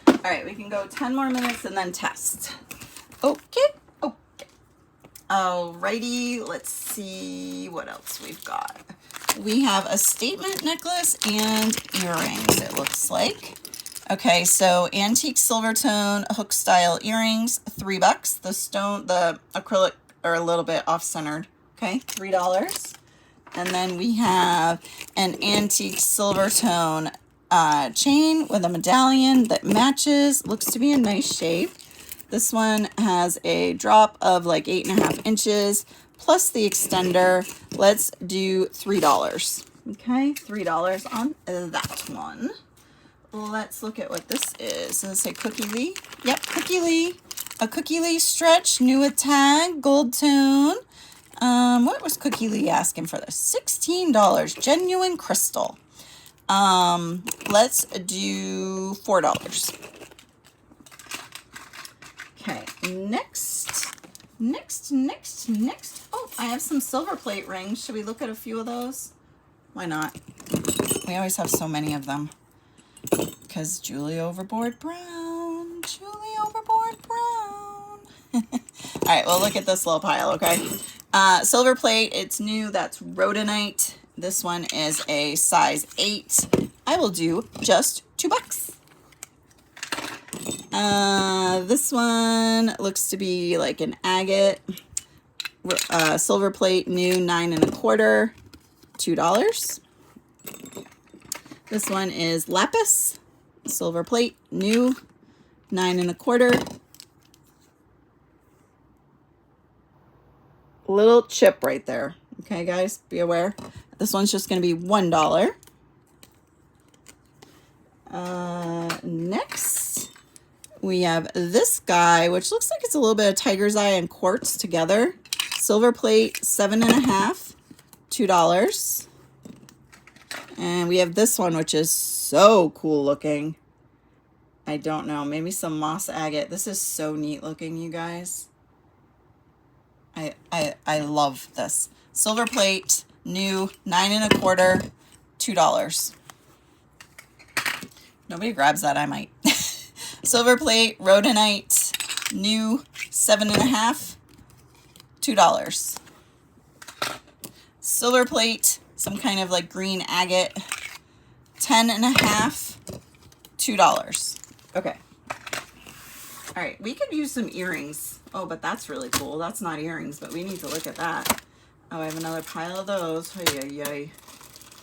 All right, we can go 10 more minutes and then test. Okay, okay. Alrighty, let's see what else we've got. We have a statement necklace and earrings, it looks like. Okay, so antique silver tone hook style earrings, $3. The acrylic are a little bit off-centered. Okay, $3. And then we have an antique silver tone chain with a medallion that matches. Looks to be in nice shape. This one has a drop of like 8.5 inches plus the extender. Let's do $3. Okay, $3 on that one. Let's look at what this is. Does it say Cookie Lee? Yep, Cookie Lee. A Cookie Lee stretch, new with tag, gold tone. What was Cookie Lee asking for this? $16, genuine crystal. Let's do $4. Okay, next. Oh, I have some silver plate rings. Should we look at a few of those? Why not? We always have so many of them. Because Julie Overboard Brown. Julie Overboard Brown. All right, well, look at this little pile, okay? Silver plate, it's new. That's rhodonite. This one is a size 8. I will do just $2. This one looks to be like an agate. Silver plate, new, 9 1/4, $2. This one is lapis, silver plate, new, 9 1/4. Little chip right there. Okay, guys, be aware. This one's just going to be $1. Next, we have this guy, which looks like it's a little bit of tiger's eye and quartz together. Silver plate, 7 1/2, $2. And we have this one, which is so cool looking. I don't know, maybe some moss agate. This is so neat looking, you guys. I love this. Silver plate, new, 9 1/4, $2. Nobody grabs that, I might. Silver plate, rhodonite, new, 7 1/2, $2. Silver plate, some kind of like green agate, 10 1/2, $2. Okay. All right, we could use some earrings. Oh, but that's really cool. That's not earrings, but we need to look at that. Oh, I have another pile of those. Hey.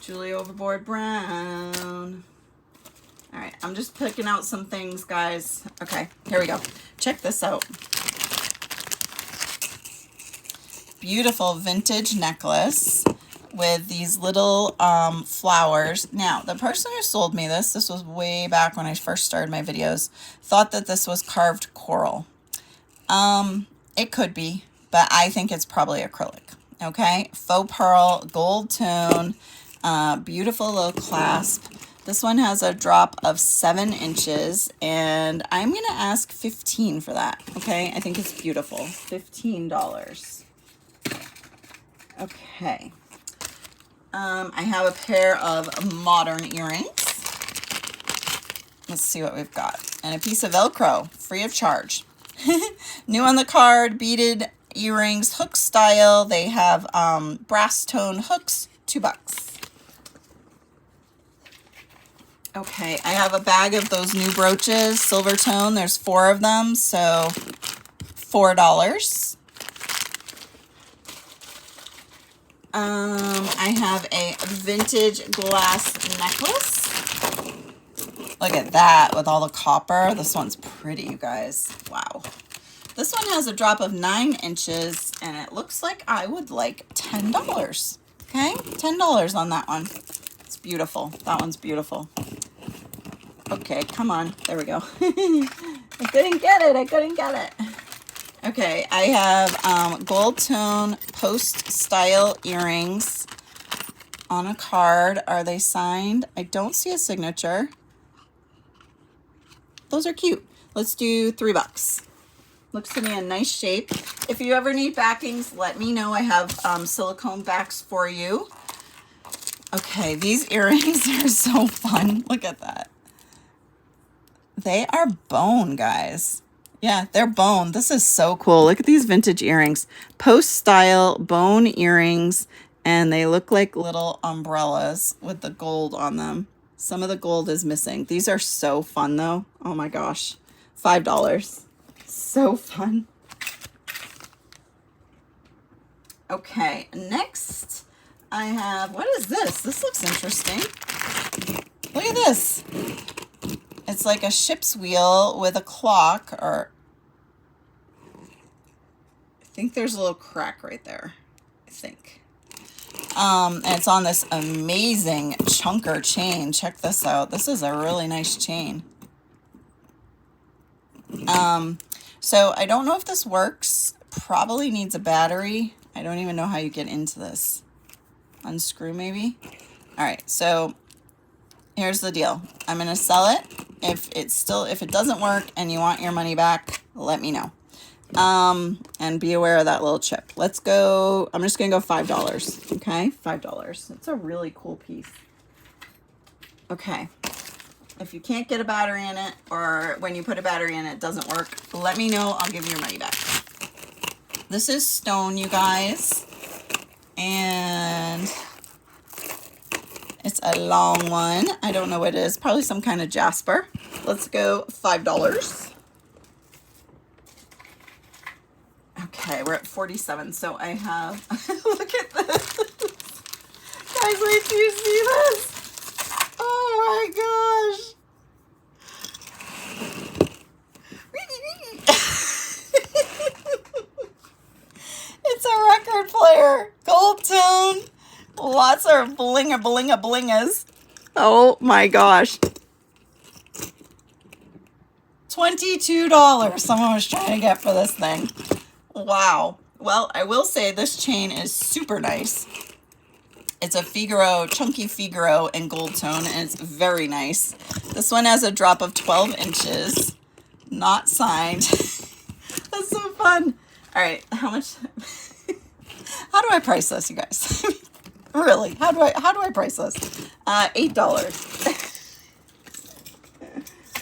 Julie Overboard Brown. All right, I'm just picking out some things, guys. Okay, here we go. Check this out. Beautiful vintage necklace. with these little flowers. Now, the person who sold me this was way back when I first started my videos, thought that this was carved coral. It could be, but I think it's probably acrylic. Okay, faux pearl, gold tone, beautiful little clasp. This one has a drop of 7 inches, and I'm gonna ask $15 for that. Okay, I think it's beautiful. $15. Okay. I have a pair of modern earrings. Let's see what we've got. And a piece of Velcro, free of charge. New on the card, beaded earrings, hook style. They have brass tone hooks, $2. Okay, I have a bag of those new brooches, silver tone. There's 4 of them, so $4. I have a vintage glass necklace. Look at that with all the copper. This one's pretty, you guys. Wow. This one has a drop of 9 inches, and it looks like I would like $10. Okay, $10 on that one. It's beautiful. That one's beautiful. Okay, come on. There we go. I couldn't get it. I couldn't get it. Okay, I have gold tone post style earrings on a card. Are they signed? I don't see a signature. Those are cute. Let's do $3. Looks to be a nice shape. If you ever need backings, let me know. I have silicone backs for you. Okay, these earrings are so fun. Look at that. They are bone, guys. Yeah, they're bone. This is so cool. Look at these vintage earrings. Post style bone earrings, and they look like little umbrellas with the gold on them. Some of the gold is missing. These are so fun though. Oh my gosh. $5. So fun. Okay, next I have, what is this? This looks interesting. Look at this. It's like a ship's wheel with a clock, or I think there's a little crack right there. I think. And it's on this amazing chunker chain. Check this out. This is a really nice chain. So I don't know if this works. Probably needs a battery. I don't even know how you get into this. Unscrew maybe. All right, so here's the deal. I'm gonna sell it. If it doesn't work and you want your money back, let me know. And be aware of that little chip. Let's go. I'm just gonna go $5. Okay, $5. It's a really cool piece. Okay. If you can't get a battery in it, or when you put a battery in it doesn't work, let me know. I'll give you your money back. This is stone, you guys. And it's a long one. I don't know what it is. Probably some kind of jasper. Let's go $5. Okay, we're at 47. So I have, look at this. Guys, wait till you see this. Oh my gosh. It's a record player. Gold tone. Lots of blingas. Oh my gosh. $22 someone was trying to get for this thing. Wow. Well, I will say this chain is super nice. It's a Figaro, chunky Figaro in gold tone, and it's very nice. This one has a drop of 12 inches. Not signed. That's so fun. All right, how much? How do I price this, you guys? Really? How do I price this? $8.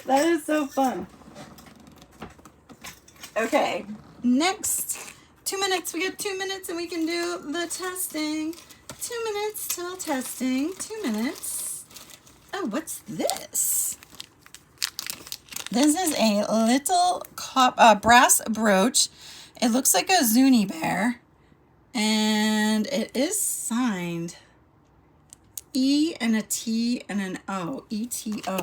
That is so fun. Okay, next 2 minutes. We get 2 minutes and we can do the testing. 2 minutes till testing. 2 minutes. Oh, what's this? This is a little brass brooch. It looks like a Zuni bear. And it is signed. E and a T and an O. E-T-O.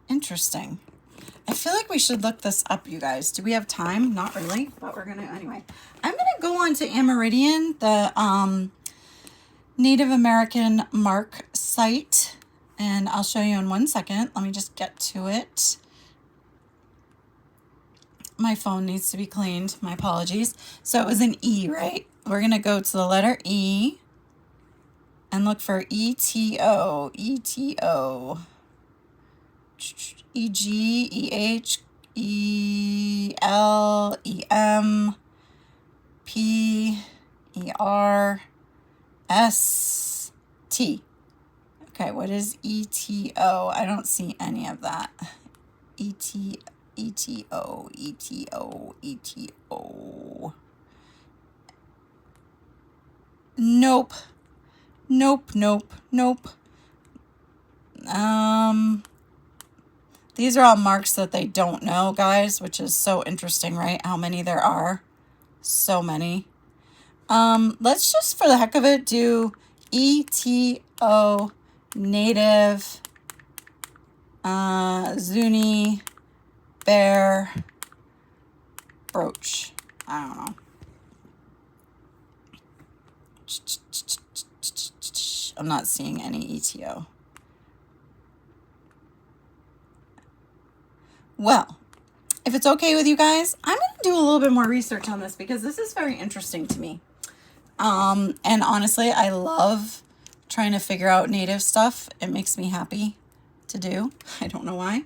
Interesting. I feel like we should look this up, you guys. Do we have time? Not really, but we're gonna anyway. I'm gonna to go on to Amerindian, the Native American mark site, and I'll show you in 1 second. Let me just get to it. My phone needs to be cleaned. My apologies. So it was an E, right? We're going to go to the letter E and look for ETO, ETO, EG, EH, EL, EM, P, ER, S, T. Okay, what is ETO? I don't see any of that. ETO, ETO, ETO, ETO. Nope. Nope, nope, nope. These are all marks that they don't know, guys, which is so interesting, right? How many there are. So many. Let's just, for the heck of it, do ETO, Native, Zuni, Bear, Brooch. I don't know. I'm not seeing any ETO. Well, if it's okay with you guys, I'm going to do a little bit more research on this because this is very interesting to me. And honestly, I love trying to figure out native stuff. It makes me happy to do. I don't know why.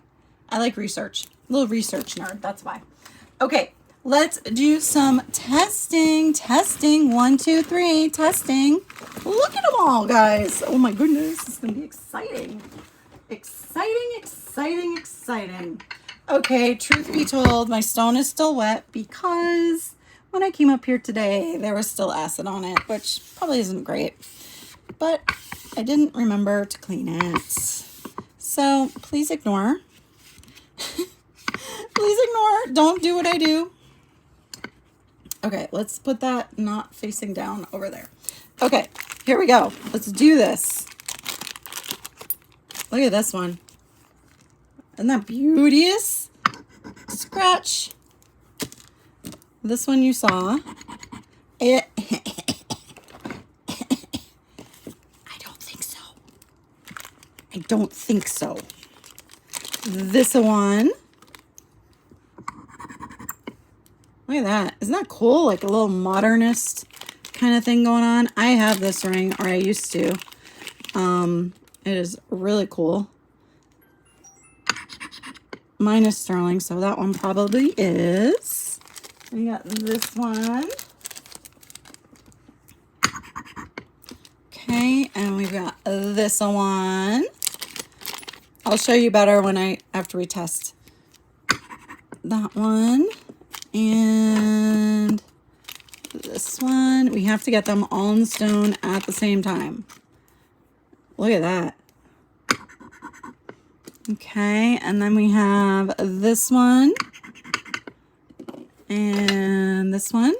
I like research. A little research nerd, that's why. Okay, let's do some testing. Testing, 1, 2, 3, testing. Look at them all, guys. Oh my goodness, this is going to be exciting. Exciting, exciting, exciting. Okay, truth be told, my stone is still wet because when I came up here today, there was still acid on it, which probably isn't great. But I didn't remember to clean it. So please ignore. Please ignore. Don't do what I do. Okay, let's put that not facing down over there. Okay, here we go. Let's do this. Look at this one. Isn't that beauteous? Scratch. This one you saw. I don't think so. I don't think so. This one. Look at that. Isn't that cool? Like a little modernist kind of thing going on. I have this ring, or I used to. It is really cool. Mine is sterling, so that one probably is. We got this one. Okay, and we've got this one. I'll show you better after we test that one. And this one. We have to get them all in the stone at the same time. Look at that. Okay, and then we have this one. And this one.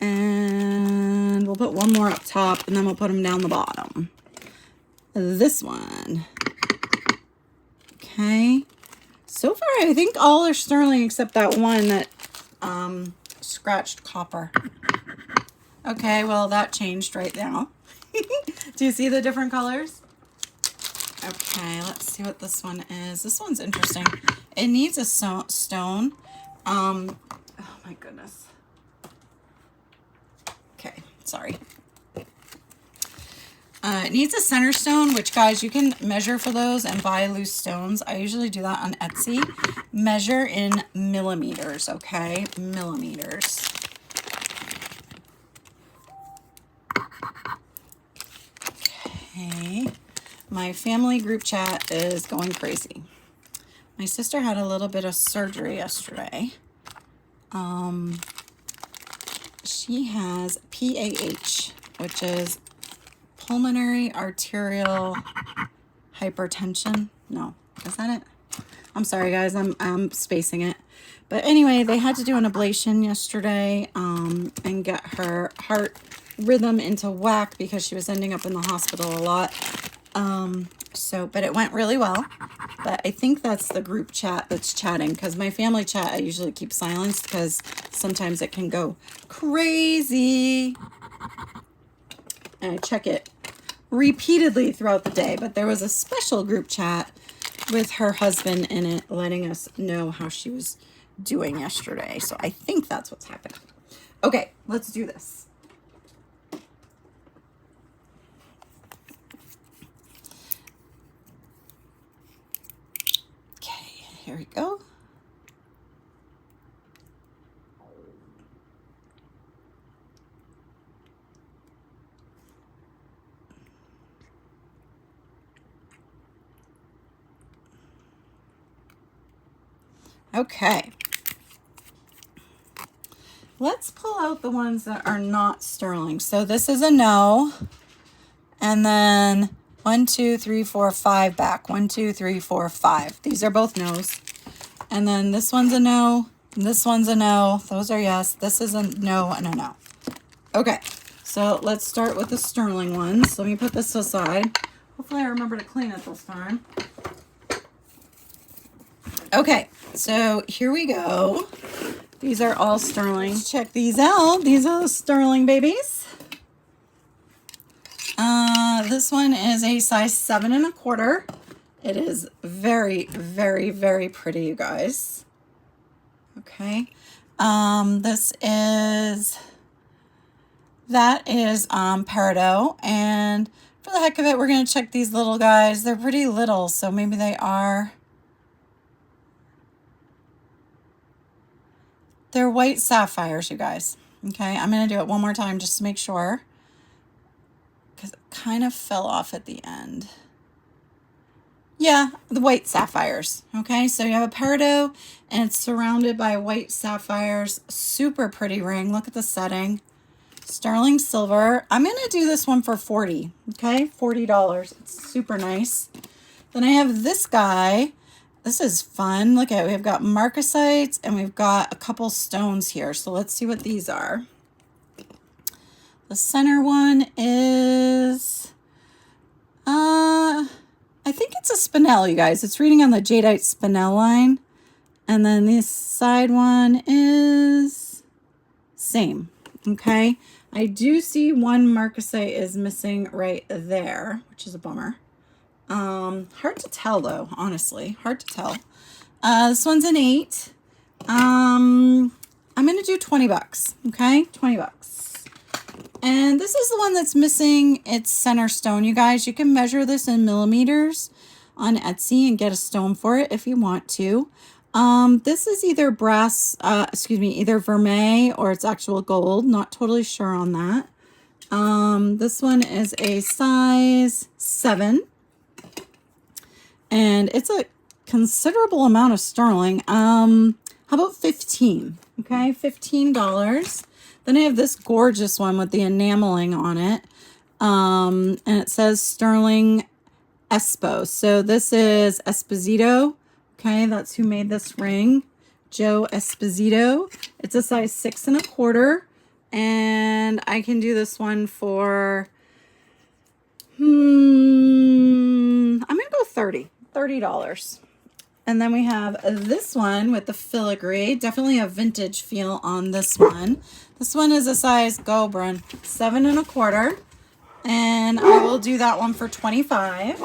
And we'll put one more up top, and then we'll put them down the bottom. This one. Okay. So far, I think all are sterling except that one that scratched copper. Okay, well, that changed right now. Do you see the different colors? Okay, let's see what this one is. This one's interesting. It needs a stone. Oh my goodness. Okay, sorry. It needs a center stone, which, guys, you can measure for those and buy loose stones. I usually do that on Etsy. Measure in millimeters, okay? Millimeters. Okay. My family group chat is going crazy. My sister had a little bit of surgery yesterday. She has PAH, which is pulmonary arterial hypertension. No, is that it? I'm sorry, guys. I'm spacing it. But anyway, they had to do an ablation yesterday and get her heart rhythm into whack because she was ending up in the hospital a lot. But it went really well. I think that's the group chat that's chatting, because my family chat I usually keep silenced because sometimes it can go crazy. And I check it repeatedly throughout the day, but there was a special group chat with her husband in it letting us know how she was doing yesterday. So I think that's what's happening. Okay, let's do this. Okay, here we go. Okay. Let's pull out the ones that are not sterling. So this is a no. And then 1, 2, 3, 4, 5 back. 1, 2, 3, 4, 5. These are both no's. And then this one's a no. This one's a no. Those are yes. This is a no and a no. Okay. So let's start with the sterling ones. Let me put this aside. Hopefully I remember to clean it this time. Okay. So here we go. These are all sterling. Let's check these out. These are the sterling babies. This one is a size 7 1/4. It is very, very, very pretty, you guys. Okay. That is peridot. And for the heck of it, we're going to check these little guys. They're pretty little, so maybe they're white sapphires, you guys. Okay, I'm going to do it one more time just to make sure, because it kind of fell off at the end. Yeah, the white sapphires. Okay, so you have a peridot and it's surrounded by white sapphires. Super pretty ring. Look at the setting. Sterling silver. I'm going to do this one for $40. Okay, $40. It's super nice. Then I have this guy. This is fun. Look at it. We've got marcasites and we've got a couple stones here. So let's see what these are. The center one is, I think it's a spinel, you guys. It's reading on the jadeite spinel line. And then this side one is same. Okay. I do see one marcasite is missing right there, which is a bummer. Hard to tell though, honestly. Hard to tell. This one's an 8. I'm going to do $20. Okay. $20. And this is the one that's missing its center stone, you guys. You can measure this in millimeters on Etsy and get a stone for it if you want to. This is either either vermeil or it's actual gold. Not totally sure on that. This one is a size 7. And it's a considerable amount of sterling. How about 15? Okay, $15. Then I have this gorgeous one with the enameling on it. And it says sterling Espo. So this is Esposito. Okay, that's who made this ring. Joe Esposito. It's a size 6 1/4. And I can do this one for, I'm going to go $30. And then we have this one with the filigree. Definitely a vintage feel on this one. This one is a size, go Bryn, 7 1/4. And I will do that one for $25.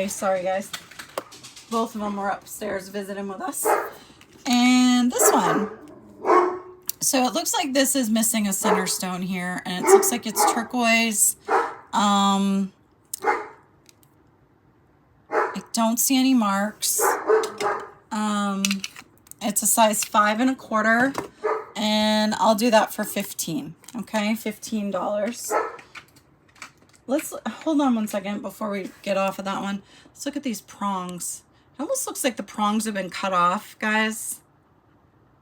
Sorry guys. Both of them were upstairs visiting with us. And this one. So it looks like this is missing a center stone here. And it looks like it's turquoise. I don't see any marks. It's a size 5 1/4. And I'll do that for $15. Okay, $15. Let's hold on one second before we get off of that one. Let's look at these prongs. It almost looks like the prongs have been cut off, guys.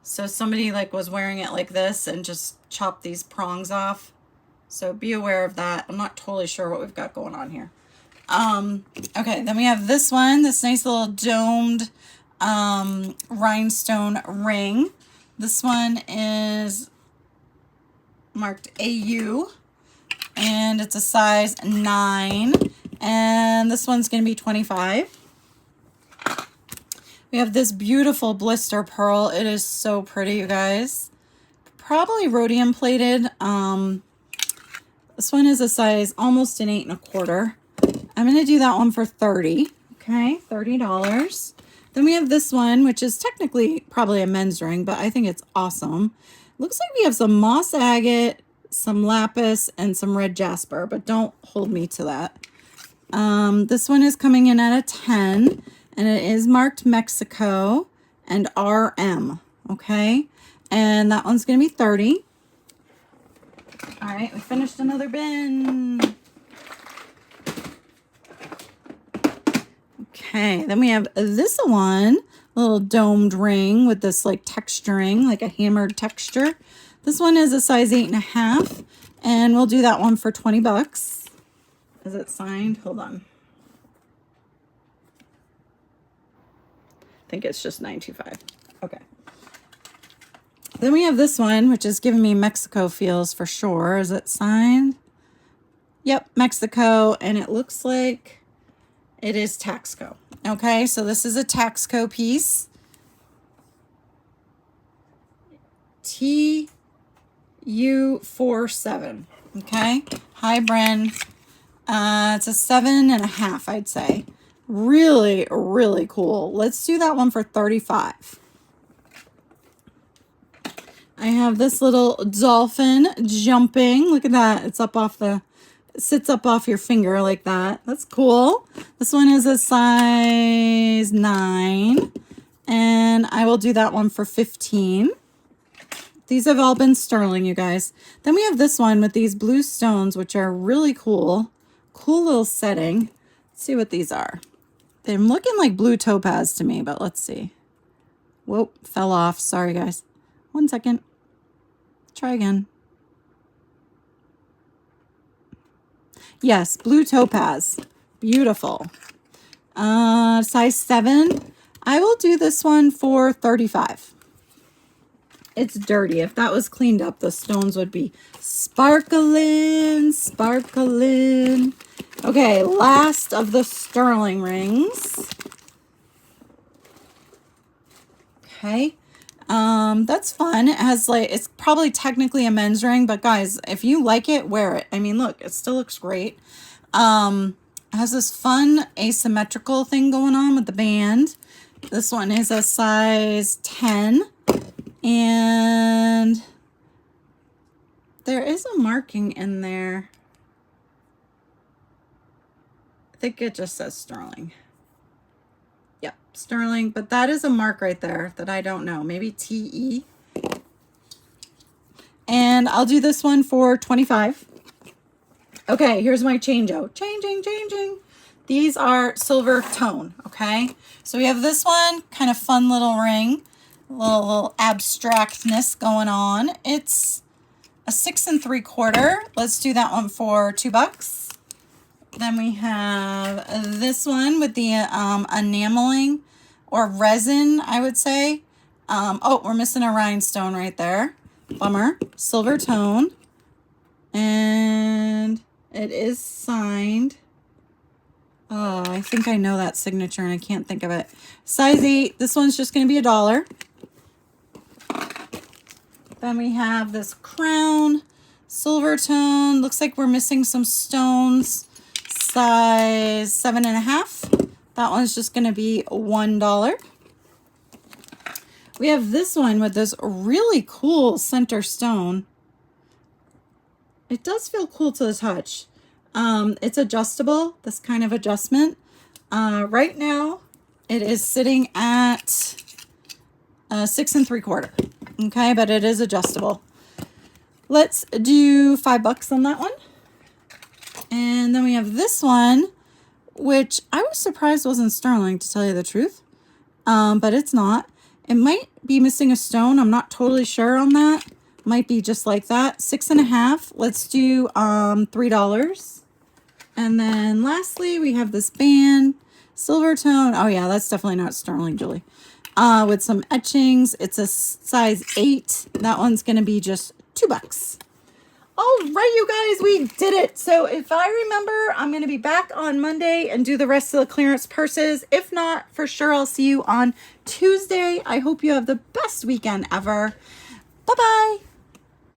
So somebody like was wearing it like this and just chopped these prongs off. So be aware of that. I'm not totally sure what we've got going on here. Okay, then we have this one, this nice little domed rhinestone ring. This one is marked AU and it's a size 9. And this one's going to be $25. We have this beautiful blister pearl. It is so pretty, you guys. Probably rhodium plated. This one is a size almost an 8 1/4. I'm going to do that one for $30. Okay, $30. Then we have this one, which is technically probably a men's ring, but I think it's awesome. Looks like we have some moss agate, some lapis, and some red jasper, but don't hold me to that. This one is coming in at a 10, and it is marked Mexico and RM, okay? And that one's going to be 30. All right, we finished another bin. Okay, then we have this one, little domed ring with this like texturing, like a hammered texture. This one is a size 8 1/2, and we'll do that one for $20. Is it signed? Hold on. I think it's just $9.25. Okay. Then we have this one, which is giving me Mexico feels for sure. Is it signed? Yep, Mexico, and it looks like it is Taxco. Okay, so this is a Taxco piece. TU47. Okay, hi Bren. It's a 7 1/2, I'd say. Really, really cool. Let's do that one for $35. I have this little dolphin jumping. Look at that. It's up off the, it sits up off your finger like that. That's cool. This one is a size 9, and I will do that one for $15. These have all been sterling, you guys. Then we have this one with these blue stones, which are really cool. Cool little setting. Let's see what these are. They're looking like blue topaz to me, but let's see. Whoa, fell off. Sorry, guys. 1 second. Try again. Yes, blue topaz. Beautiful. Size 7. I will do this one for $35. It's dirty. If that was cleaned up, the stones would be sparkling, sparkling. Okay, last of the sterling rings. Okay. That's fun. It has like, it's probably technically a men's ring, but guys, if you like it, wear it. I mean, look, it still looks great. It has this fun asymmetrical thing going on with the band. This one is a size 10, and there is a marking in there. I think it just says sterling. Yep, sterling, but that is a mark right there that I don't know. Maybe TE. And I'll do this one for $25. Okay, here's my change-out. Changing. These are silver tone, okay? So we have this one, kind of fun little ring. Little abstractness going on. It's a 6 3/4. Let's do that one for $2. Then we have this one with the enameling or resin, I would say. Oh, we're missing a rhinestone right there. Bummer. Silver tone. And it is signed. Oh, I think I know that signature and I can't think of it. Size 8. This one's just going to be $1. Then we have this crown. Silver tone. Looks like we're missing some stones. Size 7 1/2. That one's just going to be $1. We have this one with this really cool center stone. It does feel cool to the touch. It's adjustable, this kind of adjustment. Right now, it is sitting at 6 3/4. Okay, but it is adjustable. Let's do $5 on that one. And then we have this one, which I was surprised wasn't sterling, to tell you the truth. But it's not. It might be missing a stone. I'm not totally sure on that. Might be just like that. 6 1/2. Let's do $3. And then lastly, we have this band. Silver tone. Oh yeah, that's definitely not sterling, Julie. With some etchings. It's a size 8. That one's going to be just $2. All right, you guys, we did it. So if I remember, I'm going to be back on Monday and do the rest of the clearance purses. If not, for sure, I'll see you on Tuesday. I hope you have the best weekend ever. Bye-bye.